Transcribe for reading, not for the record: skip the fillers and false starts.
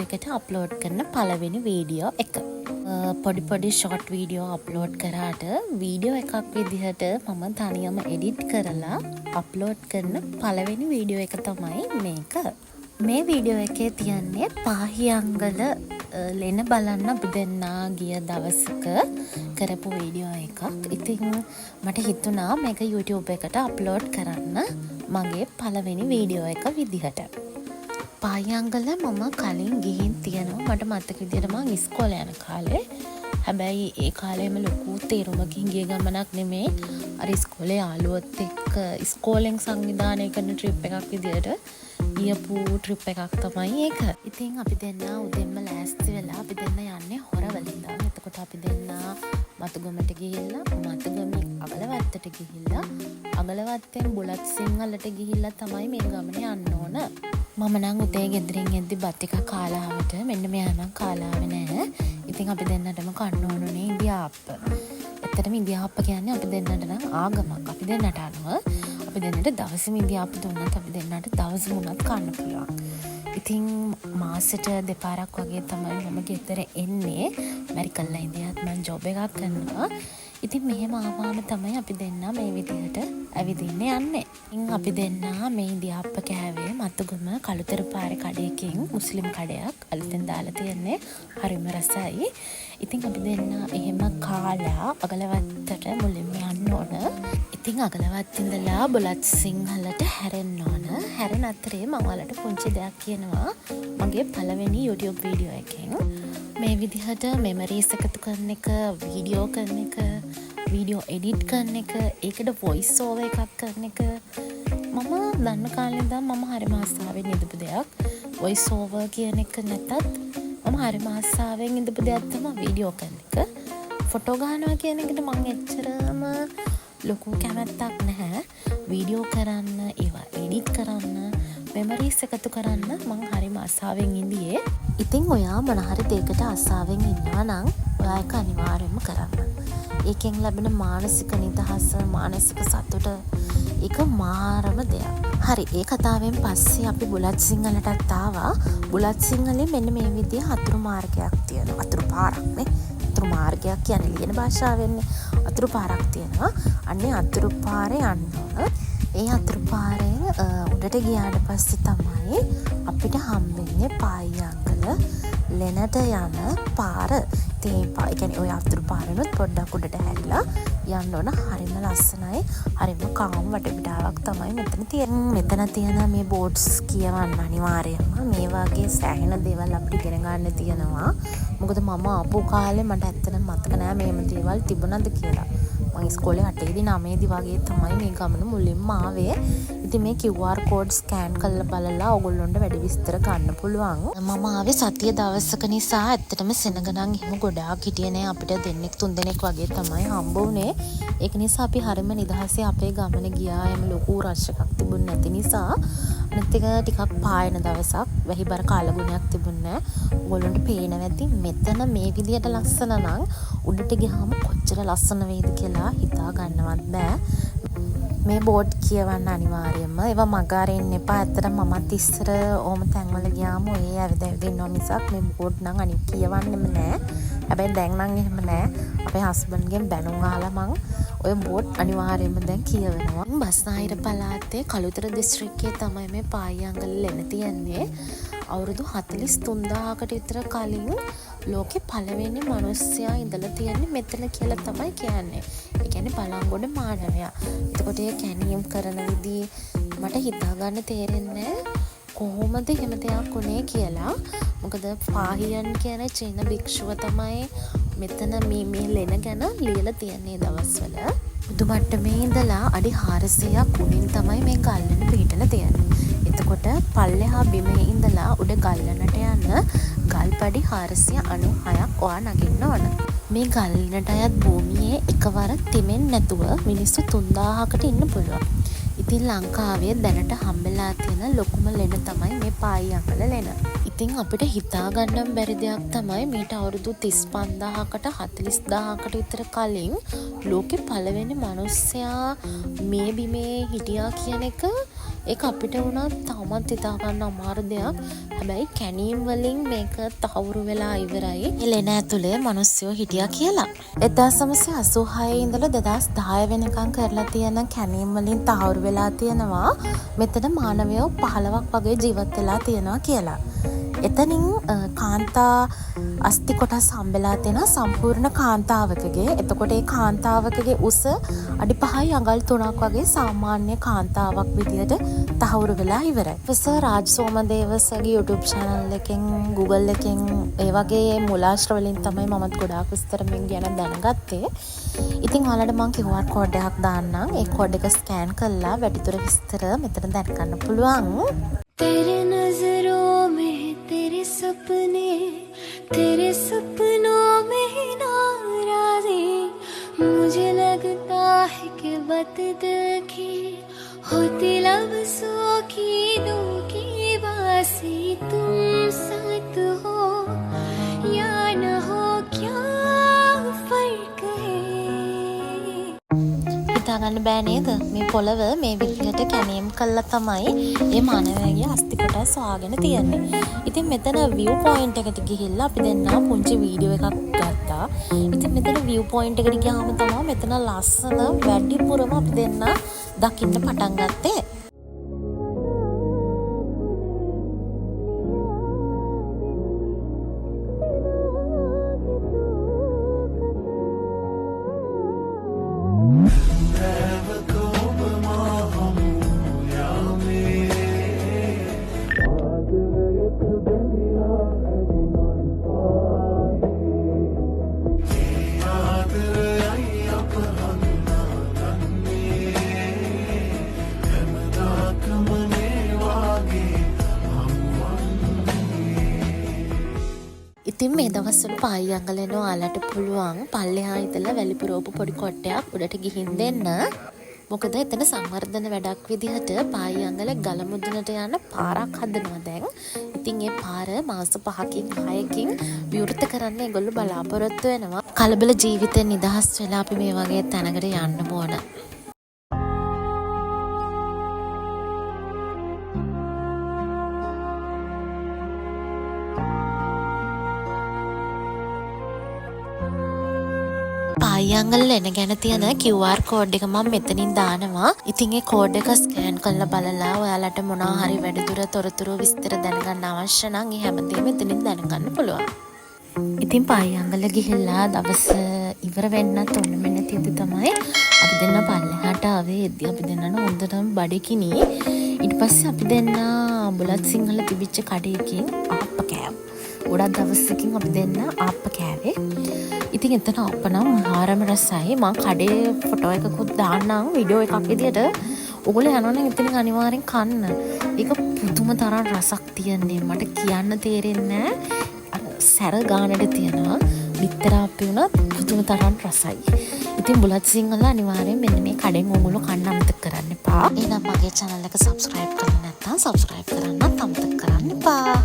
එකට අප්ලෝඩ් කරන පළවෙනි වීඩියෝ එක. පොඩි ෂොට් වීඩියෝ අප්ලෝඩ් කරාට වීඩියෝ එකක් විදිහට මම තනියම එඩිට් කරලා අප්ලෝඩ් කරන පළවෙනි වීඩියෝ එක තමයි මේක. මේ වීඩියෝ එකේ තියන්නේ පාහියංගල ලෙන බලන්න අපි දෙන්නා ගිය දවසක කරපු වීඩියෝ එකක්. ඉතින් මට හිතුණා මේක YouTube එකට අප්ලෝඩ් කරන්න මගේ පළවෙනි වීඩියෝ එක විදිහට. පාහියංගල මම කලින් ගිහින් තියෙනවා. මට මතක විදිහට මම ඉස්කෝලේ යන කාලේ. හැබැයි ඒ කාලේම ලොකු තේරුමකින් ගිය ගමනක් නෙමෙයි. අර ඉස්කෝලේ යාළුවොත් එක්ක ඉස්කෝලෙන් සංවිධානය කරන ට්‍රිප් එකක් විදිහට ගියපු ට්‍රිප් එකක් තමයි ඒක. ඉතින් අපි දෙන්නා උදෙන්ම ලෑස්ති වෙලා අපි දෙන්න යන්නේ හොරවලින්ද. එතකොට අපි දෙන්නා මතුගමට ගිහිල්ලා මතුගමින් අගලවත්තට ගිහිල්ලා අගලවත්තෙන් බුලත් සිංහලට ගිහිල්ලා තමයි මේ ගමන යන්න ඕන. මම නම් උදේ ගෙදරින් එද්දි බත් ටිකක් කාලා ආවට මෙන්න මෙයා නම් කාලා ආවේ නැහැ. ඉතින් අපි දෙන්නටම කන්න ඕනුනේ ඉන්දියාප්ප. ඇත්තටම ඉන්දියාප්ප කියන්නේ අපි දෙන්නට නම් ආගමක්. අපි දෙන්නට අනුව අපි දෙන්නට දවසම ඉන්දියාප්ප දුන්නත් අපි දෙන්නට දවස් මුණත් කන්න පුළුවන්. ඉතින් මාසෙට දෙපාරක් වගේ තමයි මම ගෙදර එන්නේ. ඇමරිකල්ලා ඉඳියත් මම ජොබ් එකක් කරනවා. ඉතින් මෙහෙම ආවම තමයි අපි දෙන්නා මේ විදිහට ඇවිදින්න යන්නේ. ඉතින් අපි දෙන්නා මේ ඉන්දියාප්ප කෑවේ මතුගම කළුතර පාරේ කඩේකින් මුස්ලිම් කඩයක් අලුතෙන් දාලා තියන්නේ. හරිම රසයි. ඉතින් අපි දෙන්නා එහෙම කාලා අගලවත්තට මුලින්ම යන්න ඕන. ඉතින් අගලවත්ත ඉඳලා බුලත් සිංහලට හැරෙන්න ඕන. හැරෙන අතරේ මම ඔයාලට පුංචි දෙයක් කියනවා මගේ පළවෙනි YouTube වීඩියෝ එකෙන්. මේ විදිහට මෙමරීස් එකතු කරන එක, වීඩියෝ කරන එක, වීඩියෝ එඩිට් කරන එක, ඒකට වොයිස් ඕවර් එකක් කරන එක මම දන්න කාලේ ඉඳන් මම හරිම ආසාවෙන් ඉඳපු දෙයක්. වොයිස් ඕවර් කියන එක නැතත් මම හරිම ආසාවෙන් ඉඳපු දෙයක් තමයි වීඩියෝ කරන එක. ෆොටෝ ගන්නවා කියන එකට මම එච්චරම ලොකු කැමැත්තක් නැහැ. වීඩියෝ කරන්න, ඒවා එඩිට් කරන්න, මෙමරීස් එකතු කරන්න මම හරිම ආසාවෙන් ඉඳියේ. ඉතින් ඔයා මොන හරි දෙයකට ආසාවෙන් ඉන්නවා නම් ඔයා ඒක අනිවාර්යයෙන්ම කරන්න. ඒකෙන් ලැබෙන මානසික නිදහස, මානසික සතුට ඒක මාරම දෙයක්. හරි, ඒ කතාවෙන් පස්සේ අපි බුලත් සිංහලටත් ආවා. බුලත් සිංහලේ මෙන්න මේ විදිහේ අතුරු මාර්ගයක් තියෙනවා. අතුරු පාරක් නේ. අතුරු මාර්ගයක් කියන්නේ ලියන භාෂාවෙන්නේ. අතුරු පාරක් තියෙනවා. අන්නේ අතුරු පාරේ යන්න ඕන. ඒ අතුරු පාරේ උඩට ගියාට පස්සේ තමයි අපිට හම්බෙන්නේ පාහියංගල ලෙනට යන පාර. ඒ කියන්නේ ඔය අතුරු පාරෙනුත් පොඩ්ඩක් උඩට හැරිලා යන්න ඕන. හරිම ලස්සනයි. හරිම කාම් වටපිටාවක් තමයි මෙතන තියෙන්නේ. මෙතන තියෙන මේ බෝඩ්ස් කියවන්න අනිවාර්යයෙන්ම මේ වගේ සෑහෙන දේවල් අපිට ඉගෙන ගන්න තියෙනවා. මොකද මම ආපු කාලේ මට ඇත්තටම මතක නෑ මේම දේවල් තිබුණාද කියලා. මම ඉස්කෝලේ 8 දී 9 දී වගේ තමයි මේ ගමන මුලින්ම ආවේ. ඉතින් මේ QR කෝඩ් ස්කෑන් කරලා බලලා ඕගොල්ලොන්ට වැඩි විස්තර ගන්න පුළුවන්. මම ආවේ සතිය දවසක නිසා ඇත්තටම සෙනග නම් එහෙම ගොඩාක් හිටියේ නෑ. අපිට දෙන්නෙක් තුන් දෙනෙක් වගේ තමයි හම්බ වුණේ. ඒක නිසා අපි හරිම නිදහසේ අපේ ගමන ගියා. එම ලොකු රෂ් එකක් තිබුණ නැති නිසා අනිත් එක ටිකක් පායන දවසක්. වැහිබර කාලගුණයක් තිබුණේ නෑ. ඕගොල්ලොන්ට පේනවා ඇති මෙතන මේ විදියට ලස්සන නම් උඩට ගියාම කොච්චර ලස්සන වේද කියලා හිතා ගන්නවත් බෑ. මේ බෝඩ් කියවන්න අනිවාර්යයෙන්ම. ඒවා මග අරින්න එපා. ඇත්තටම මමත් ඉස්සර ඕම තැන්වල ගියාම ඔය ඇවිද ඉන්නවා මිසක් මේ බෝඩ් නම් අනිත් කියවන්නෙම නෑ. හැබැයි දැන් නම් එහෙම නෑ. අපේ හස්බන්ඩ්ගෙන් බැනුම් අහලා මං ඔය බෝඩ් අනිවාර්යයෙන්ම දැන් කියවනවා. බස්නාහිර පළාතේ කළුතර දිස්ත්‍රික්කයේ තමයි මේ පාහියංගල ලෙන තියෙන්නේ. අවුරුදු 43000කට විතර කලින් ලෝකේ පළවෙනි මිනිස්සයා ඉඳලා තියෙන්නේ මෙතන කියලා තමයි කියන්නේ. ඒ කියන්නේ බලංගොඩ මානවයා. එතකොට ඒ කැණීම් කරන විදිහ මට හිතා ගන්න තේරෙන්නේ කොහොමද එහෙම දෙයක් උනේ කියලා. මොකද පාහියන් කියන චීන භික්ෂුව තමයි මෙතන මේ ලෙන ගැන ලියලා තියන්නේ දවස්වල. බුදු මට්ටමේ ඉඳලා අඩි 400ක් උඩින් තමයි මේ ගල්ලන පිහිටලා තියෙන්නේ. එතකොට පල්ලෙහා බිමේ ඉඳලා උඩ ගල්ලනට යන්න ගල්පඩි 496ක් ඔයා නගින්න ඕන. මේ ගල්ලනට අයත් භූමියේ එකවර තෙමෙන්නේ නැතුව මිනිස්සු 3000කට ඉන්න පුළුවන්. ඉතින් ලංකාවේ දැනට හම්බෙලා තියෙන ලොකුම ලෙන තමයි මේ පාහියංගල ලෙන. ඉතින් අපිට හිතා ගන්න බැරි දෙයක් තමයි මීට අවුරුදු 35000කට 40000කට විතර කලින් ලෝකේ පළවෙනි මිනිස්සයා මේ බිමේ හිටියා කියන එක ඒක අපිට වුණත් තාමත් හිතා ගන්න අමාරු දෙයක්. හැබැයි කැනීම් වලින් මේක තහවුරු වෙලා ඉවරයි. එලෙන ඇතුලේ මිනිස්සුયો හිටියා කියලා. 1986 ඉඳලා 2010 වෙනකන් කරලා තියෙන කැනීම් වලින් තහවුරු වෙලා තියෙනවා මෙතන මානවයෝ 15ක් වගේ ජීවත් වෙලා තියෙනවා කියලා. එතනින් කාන්තා අස්ති කොටස් හම්බෙලා තියෙන සම්පූර්ණ කාන්තාවකගේ. එතකොට ඒ කාන්තාවකගේ උස අඩි 5යි අඟල් 3ක් වගේ සාමාන්‍ය කාන්තාවක් විදියට තහවුරු වෙලා ඉවරයි. ප්‍රොෆෙසර් රාජ් සෝමදේවසගේ YouTube channel එකෙන් Google එකෙන් ඒ වගේ මූලාශ්‍ර වලින් තමයි මමත් ගොඩාක් විස්තර මේක ගැන දැනගත්තේ. ඉතින් ඔයාලට මම QR code එකක් දාන්නම්. ඒ code එක ස්කෑන් කරලා වැඩිදුර විස්තර මෙතන දැනගන්න පුළුවන්. तेरे नजरों में तेरे सपनों में ही नाराज़ी मुझे लगता है कि बात दिल की होती लफ्ज़ों की दो की बासी तुम साथ हो या न हो क्या फर्क है. හිතාගන්න බෑ නේද මේ පොළව මේ විදිහට කැණීම් කළා තමයි මේ මානවයාගේ අස්ති කොටස් හොයාගෙන තියන්නේ. ඉතින් මෙතන view point එකට ගිහිල්ලා අපි දෙන්න පුංචි වීඩියෝ එකක් ගත්තා. ඉතින් මෙතන view point එකට ගියාම තමයි මෙතන ලස්සන වැඩිපුරම අපි දෙන්න දකින්න පටන් ගත්තේ. ඉතින් මේ දවස්වල පායියංගල යන ඔයාලට පුළුවන් පල්ලෙහා ඉඳලා වැලිපුරෝපු පොඩි කොටයක් උඩට ගිහින් දෙන්න. මොකද එතන සංවර්ධන වැඩක් විදිහට පායියංගල ගල මුදුනට යන පාරක් හදනවා දැන්. ඉතින් ඒ පාර මාස 5කින් 6කින් විවෘත කරන්න ඒගොල්ලෝ බලාපොරොත්තු වෙනවා. කලබල ජීවිතෙන් නිදහස් වෙලා අපි මේ වගේ තැනකට යන්න ඕන. පායියංගල එන ගැන තියෙන QR code එක මම මෙතනින් දානවා. ඉතින් ඒ code එක ස්කෑන් කරලා බලලා ඔයාලට මොනවා හරි වැඩිදුර තොරතුරු විස්තර දැනගන්න අවශ්‍ය නම් ඒ හැමදේම මෙතනින් දැනගන්න පුළුවන්. ඉතින් පායියංගල ගිහිල්ලා දවස ඉවර වෙන්නත් 3 මිනිත්තියද තමයි අපි දෙන්න පල්ලෙහාට ආවේ. එද්දි අපි දෙන්නන හොඳටම බඩගිනි. ඊට පස්සේ අපි දෙන්න බුලත් සිංහල තිබිච්ච කඩේකින් ආප්ප කෑවා. ගොඩක් දවසකින් අපි දෙන්න ආප්ප කෑවේ. ඉතින් එතන අප්ප නම් ආරම රසයි. මම කඩේ ෆොටෝ එකකුත් දාන්නම් වීඩියෝ එකක් විදියට. ඔයගොල්ලෝ යනවනම් ඉතින් අනිවාර්යෙන් කන්න. ඒක පුදුම තරම් රසක් තියන්නේ. මට කියන්න තේරෙන්නේ නැහැ. සැර ගානට තියනවා. විතර අපි උනත් පුදුම තරම් රසයි. ඉතින් බුලත් සිංහල අනිවාර්යෙන් මෙන්න මේ කඩෙන් ඔයගොල්ලෝ කන්න අමතක කරන්න එපා. එහෙනම් මගේ channel එක subscribe කරලා නැත්නම් subscribe කරන්නත් අමතක කරන්න එපා.